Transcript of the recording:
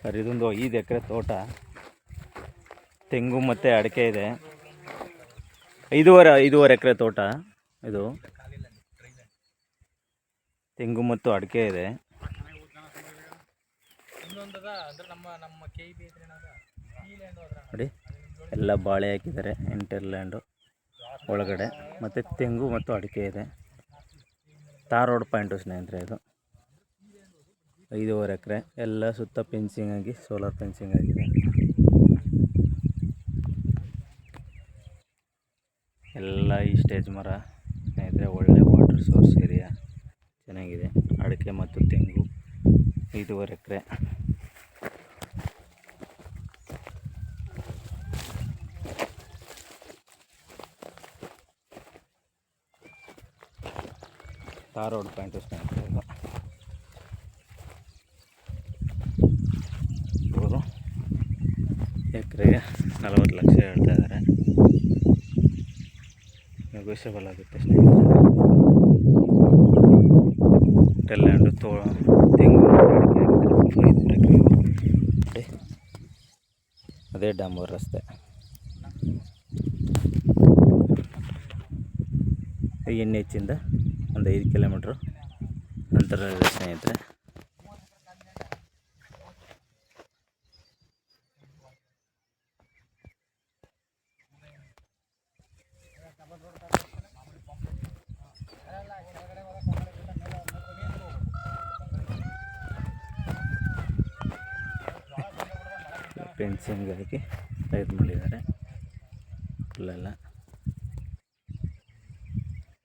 Sir ಇದೊಂದು 5 ಎಕರೆ ತೋಟ, ತೆಂಗು ಮತ್ತು ಅಡಿಕೆ ಇದೆ. 5.5 ಎಕರೆ ತೋಟ ಇದು, ತೆಂಗು ಮತ್ತು ಅಡಿಕೆ ಇದೆ. ನೋಡಿ ಎಲ್ಲ ಬಾಳೆ ಹಾಕಿದ್ದಾರೆ, ಇಂಟರ್ಲ್ಯಾಂಡು ಒಳಗಡೆ, ಮತ್ತು ತೆಂಗು ಮತ್ತು ಅಡಿಕೆ ಇದೆ. ತಾರ್ ರೋಡ್ ಪಾಯಿಂಟು ಸ್ನೇಹಿತರೆ ಇದು. 5.5 ಎಕರೆ, ಎಲ್ಲ ಸುತ್ತ ಫೆನ್ಸಿಂಗ್ ಆಗಿ, ಸೋಲಾರ್ ಫೆನ್ಸಿಂಗ್ ಆಗಿದೆ. ಎಲ್ಲ ಈ ಸ್ಟೇಜ್ ಮರ ಸ್ನೇಹಿತರೆ, ಒಳ್ಳೆ ವಾಟರ್ ಸೋರ್ಸ್ ಏರಿಯಾ ಚೆನ್ನಾಗಿದೆ. ಅಡಿಕೆ ಮತ್ತು ತೆಂಗು 5.5 ಎಕರೆ. ತಾರ್ ರೋಡ್ ಪಾಯಿಂಟು ಸ್ನೇಹಿತರೆ ಇದು. ಇವರು ಎಕರೆಗೆ 40 ಲಕ್ಷ ಹೇಳ್ತಾ ಇದ್ದಾರೆ. ನೆಗೋಷಿಯಬಲ್ ಆಗುತ್ತೆ ಸ್ನೇಹಿತರೆ. ಲ್ಯಾಂಡು ತೆಂಗು ಅಡಿಕೆ ಹಾಕಿದ್ದಾರೆ. 5 ಎಕರೆ. ಅದೇ ಡಾಂಬರ್ ರಸ್ತೆ. NH ಇಂದ ಒಂದು 5 ಕಿಲೋಮೀಟ್ರು ಅಂತರ ಇದೆ ಸ್ನೇಹಿತರೆ. ಫೆನ್ಸಿಂಗ್ ಹಾಕಿ ಇದು ಮಾಡಿದ್ದಾರೆ. ಇಲ್ಲೆಲ್ಲ